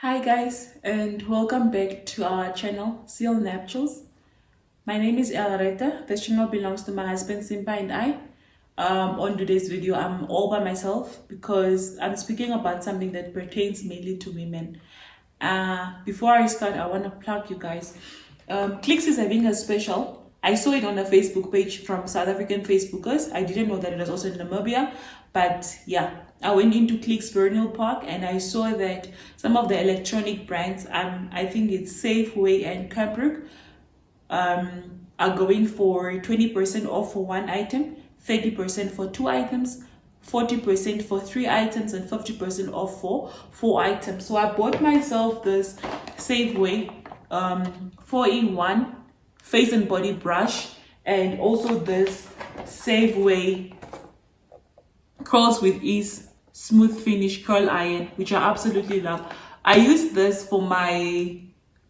Hi guys, and welcome back to our channel Singleness. My name is Elareta. This channel belongs to my husband Simpa and I. On today's video I'm all by myself because I'm speaking about something that pertains mainly to women. Before I start, I want to plug you guys. Clicks is having a special. I saw it on a Facebook page from South African Facebookers. I didn't know that it was also in Namibia, but yeah, I went into Clicks Vernal Park and I saw that some of the electronic brands, I think it's Safeway and Capric, are going for 20% off for one item, 30% for two items, 40% for three items, and 50% off for four items. So I bought myself this Safeway 4-in-1 face and body brush, and also this Safeway Curls with Ease smooth finish curl iron, which I absolutely love. I used this for my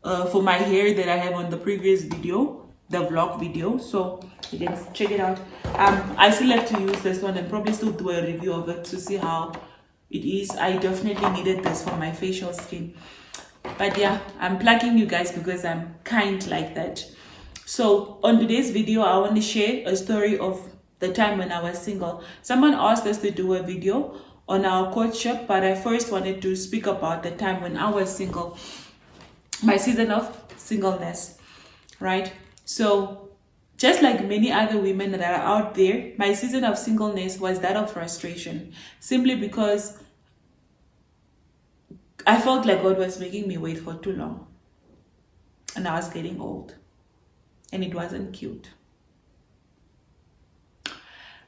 hair that I have on the previous video, the vlog video, so you can check it out. I still have to use this one and probably still do a review of it to see how it is. I definitely needed this for my facial skin, but yeah, I'm plugging you guys because I'm kind like that. So on today's video I want to share a story of the time when I was single. Someone asked us to do a video on our courtship, but I first wanted to speak about the time when I was single, my season of singleness, right? So just like many other women that are out there, my season of singleness was that of frustration, simply because I felt like God was making me wait for too long and I was getting old and it wasn't cute,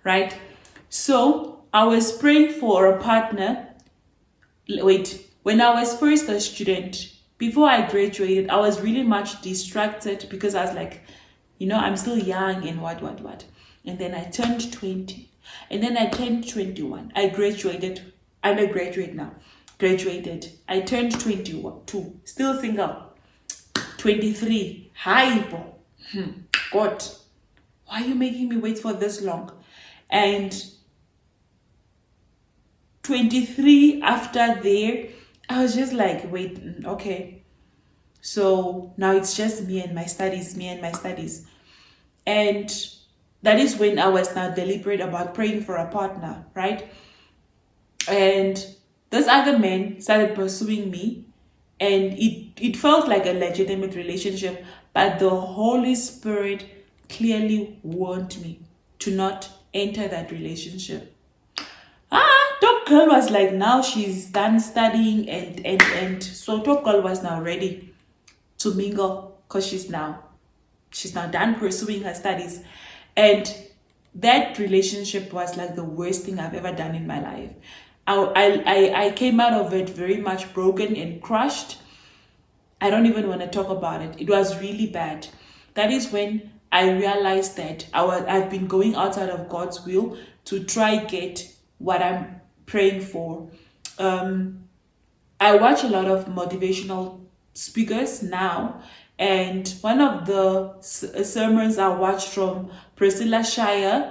right? So I was praying for a partner. When I was first a student, before I graduated, I was really much distracted because I was like, I'm still young and what. And then I turned 20. And then I turned 21. I graduated. I'm a graduate now. Graduated. I turned 22. Still single. 23. Hi, God. Why are you making me wait for this long? And 23 after there, I was just like, wait, okay. So now it's just me and my studies. And that is when I was now deliberate about praying for a partner, right? And this other man started pursuing me, and it felt like a legitimate relationship, but the Holy Spirit clearly warned me to not enter that relationship. Top girl was like, now she's done studying and so Top girl was now ready to mingle because she's now done pursuing her studies. And that relationship was like the worst thing I've ever done in my life. I came out of it very much broken and crushed. I don't even want to talk about it. It was really bad. That is when I realized that I've been going outside of God's will to try get what I'm praying for. I watch a lot of motivational speakers now, and one of the sermons I watched from Priscilla Shirer,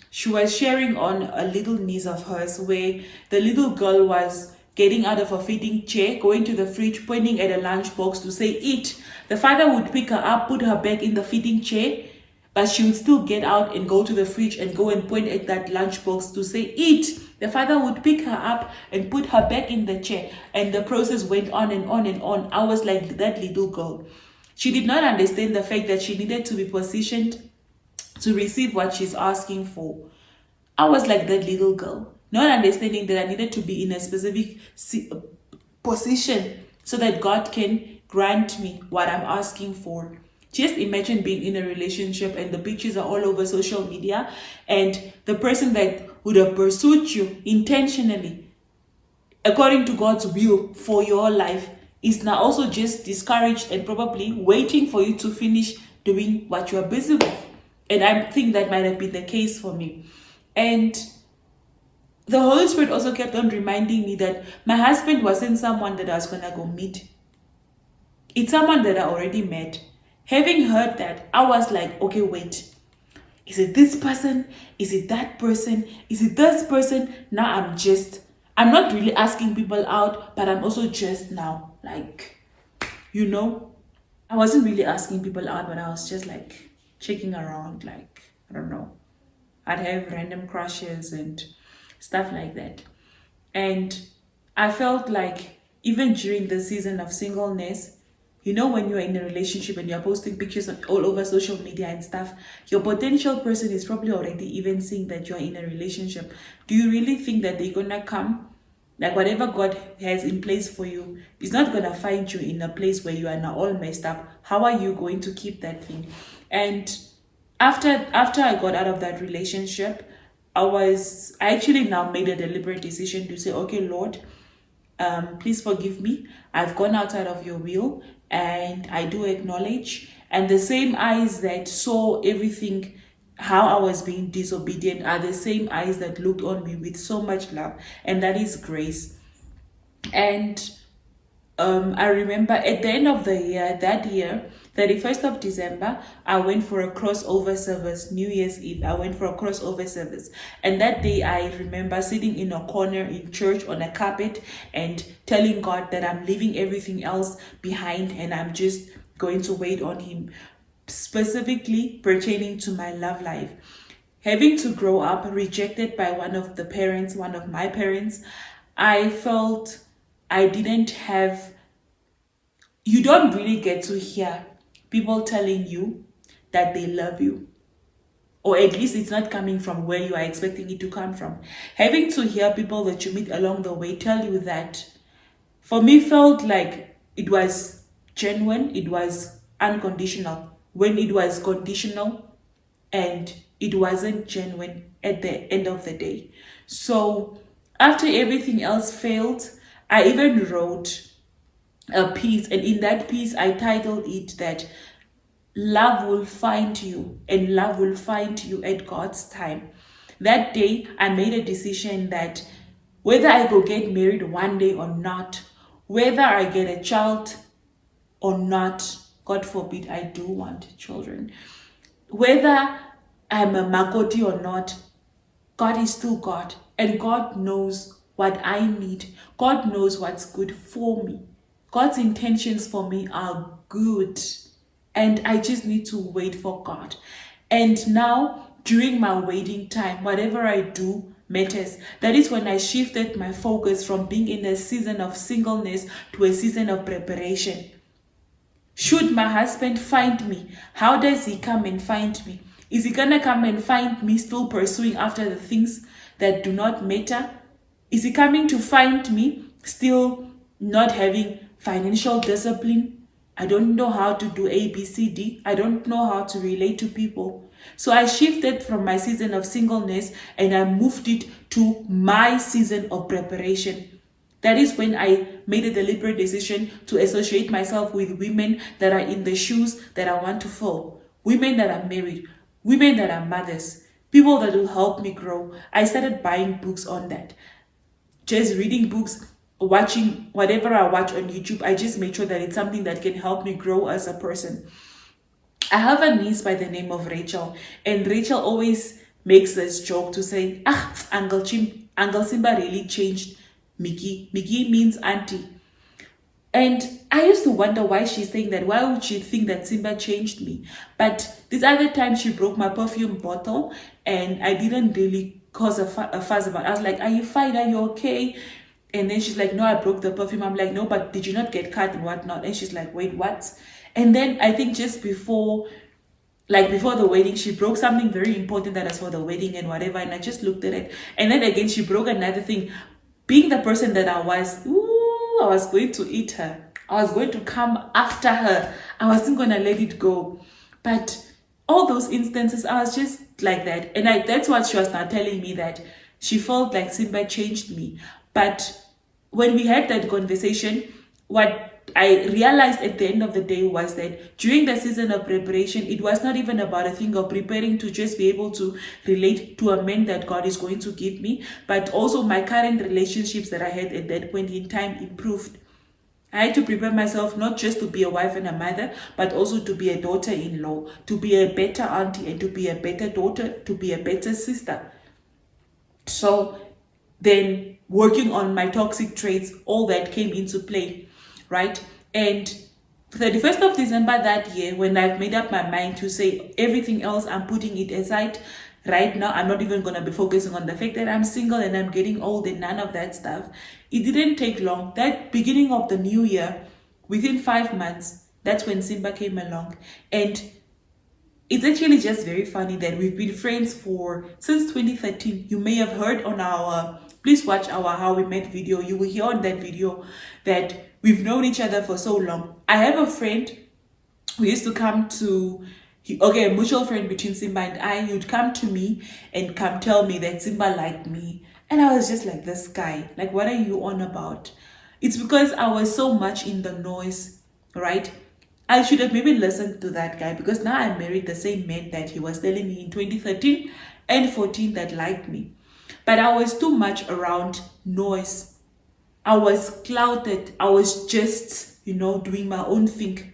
she was sharing on a little niece of hers where the little girl was getting out of a feeding chair, going to the fridge, pointing at a lunchbox to say eat. The father would pick her up, put her back in the feeding chair, but she would still get out and go to the fridge and go and point at that lunchbox to say, eat. The father would pick her up and put her back in the chair. And the process went on and on and on. I was like that little girl. She did not understand the fact that she needed to be positioned to receive what she's asking for. I was like that little girl, not understanding that I needed to be in a specific position so that God can grant me what I'm asking for. Just imagine being in a relationship and the pictures are all over social media, and the person that would have pursued you intentionally, according to God's will for your life, is now also just discouraged and probably waiting for you to finish doing what you are busy with. And I think that might have been the case for me. And the Holy Spirit also kept on reminding me that my husband wasn't someone that I was going to go meet. It's someone that I already met. Having heard that, I was like, okay, wait. Is it this person? Is it that person? Is it this person? Now I'm just I'm not really asking people out, but I'm also just now, like, I wasn't really asking people out, but I was just like checking around, like, I don't know. I'd have random crushes and stuff like that. And I felt like even during the season of singleness, when you're in a relationship and you're posting pictures all over social media and stuff, your potential person is probably already even seeing that you're in a relationship. Do you really think that they're gonna come? Like, whatever God has in place for you is not gonna find you in a place where you are now all messed up. How are you going to keep that thing? And after I got out of that relationship, I actually now made a deliberate decision to say, okay, Lord, please forgive me. I've gone outside of your will, and I do acknowledge. And the same eyes that saw everything, how I was being disobedient, are the same eyes that looked on me with so much love, and that is grace. And I remember at the end of the year, that year, 31st of December, I went for a crossover service. New Year's Eve, I went for a crossover service. And that day, I remember sitting in a corner in church on a carpet and telling God that I'm leaving everything else behind and I'm just going to wait on Him, specifically pertaining to my love life. Having to grow up rejected by one of my parents, I felt I didn't have, you don't really get to hear people telling you that they love you. Or at least it's not coming from where you are expecting it to come from. Having to hear people that you meet along the way tell you that, for me, felt like it was genuine, it was unconditional. When it was conditional and it wasn't genuine at the end of the day. So after everything else failed, I even wrote a piece, and in that piece I titled it that love will find you, and love will find you at God's time. That day I made a decision that whether I go get married one day or not, whether I get a child or not, God forbid I do want children, whether I'm a makoti or not, God is still God, and God knows what I need. God knows what's good for me. God's intentions for me are good, and I just need to wait for God. And now, during my waiting time, whatever I do matters. That is when I shifted my focus from being in a season of singleness to a season of preparation. Should my husband find me, how does he come and find me? Is he gonna come and find me still pursuing after the things that do not matter? Is he coming to find me still not having financial discipline? I don't know how to do ABCD. I don't know how to relate to people. So I shifted from my season of singleness and I moved it to my season of preparation. That is when I made a deliberate decision to associate myself with women that are in the shoes that I want to fill. Women that are married, women that are mothers, people that will help me grow. I started buying books on that. Just reading books, watching whatever I watch on YouTube. I just made sure that it's something that can help me grow as a person. I have a niece by the name of Rachel, and Rachel always makes this joke to say, Uncle Simba really changed Mickey. Mickey means auntie. And I used to wonder why she's saying that. Why would she think that Simba changed me? But this other time she broke my perfume bottle and I didn't really cause a fuss about it. I was like, are you fine? Are you okay? And then she's like, no, I broke the perfume. I'm like, no, but did you not get cut and whatnot? And she's like, wait, what? And then I think just before the wedding, she broke something very important that was for the wedding and whatever. And I just looked at it. And then again, she broke another thing. Being the person that I was, I was going to eat her. I was going to come after her. I wasn't going to let it go. But all those instances, I was just like that. And that's what she was now telling me, that she felt like Simba changed me. But when we had that conversation, what I realized at the end of the day was that during the season of preparation, it was not even about a thing of preparing to just be able to relate to a man that God is going to give me, but also my current relationships that I had at that point in time improved. I had to prepare myself not just to be a wife and a mother, but also to be a daughter-in-law, to be a better auntie, and to be a better daughter, to be a better sister. So then working on my toxic traits, all that came into play, right? And 31st of December that year, when I've made up my mind to say everything else, I'm putting it aside right now, I'm not even going to be focusing on the fact that I'm single and I'm getting old and none of that stuff. It didn't take long. That beginning of the new year, within 5 months, that's when Simba came along. And it's actually just very funny that we've been friends since 2013. You may have heard on our, please watch our How We Met video. You will hear on that video that we've known each other for so long. I have a friend who used to come to, a mutual friend between Simba and I. He would come to me and come tell me that Simba liked me. And I was just like, this guy, like, what are you on about? It's because I was so much in the noise, right? I should have maybe listened to that guy, because now I married the same man that he was telling me in 2013 and 14 that liked me. But I was too much around noise. I was clouded. I was just, doing my own thing.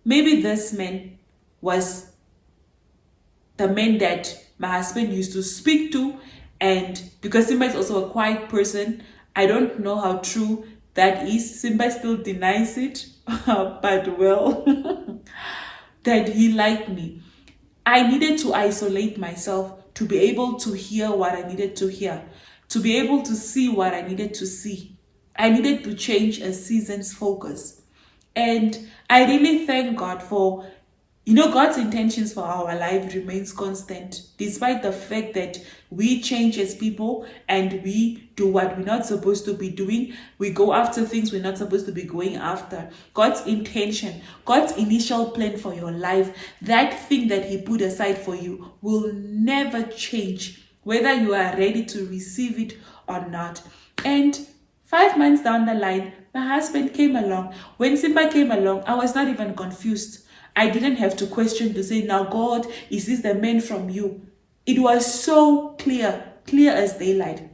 Maybe this man was the man that my husband used to speak to. And because Simba is also a quiet person, I don't know how true that is. Simba still denies it. But well, that he liked me. I needed to isolate myself to be able to hear what I needed to hear, to be able to see what I needed to see. I needed to change a season's focus. And I really thank God for, God's intentions for our life remains constant, despite the fact that we change as people and we do what we're not supposed to be doing. We go after things we're not supposed to be going after. God's intention, God's initial plan for your life, that thing that he put aside for you will never change, whether you are ready to receive it or not. And 5 months down the line, my husband came along. When Simba came along, I was not even confused. I didn't have to question to say, now God, is this the man from you? It was so clear as daylight.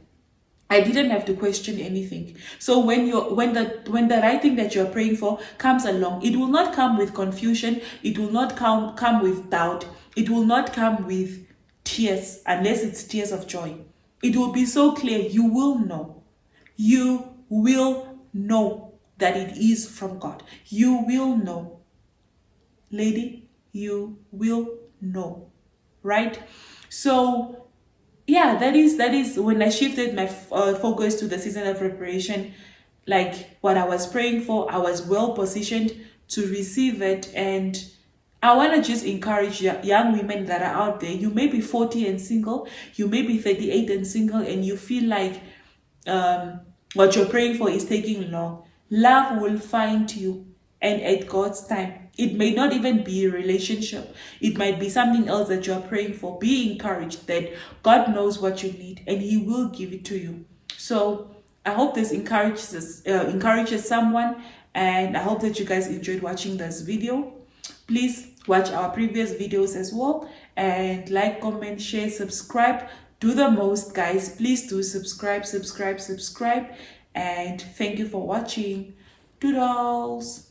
I didn't have to question anything. So when the right thing that you're praying for comes along, it will not come with confusion. It will not come with doubt. It will not come with tears, unless it's tears of joy. It will be so clear. You will know. You will know that it is from God. You will know. Lady, you will know, right? So yeah, that is when I shifted my focus to the season of preparation. Like what I was praying for, I was well positioned to receive it. And I want to just encourage young women that are out there. You may be 40 and single, you may be 38 and single, and you feel like what you're praying for is taking long. Love will find you, and at God's time. It may not even be a relationship. It might be something else that you're praying for. Be encouraged that God knows what you need and he will give it to you. So I hope this encourages someone, and I hope that you guys enjoyed watching this video. Please watch our previous videos as well, and like, comment, share, subscribe. Do the most, guys. Please do subscribe, and thank you for watching. Doodles.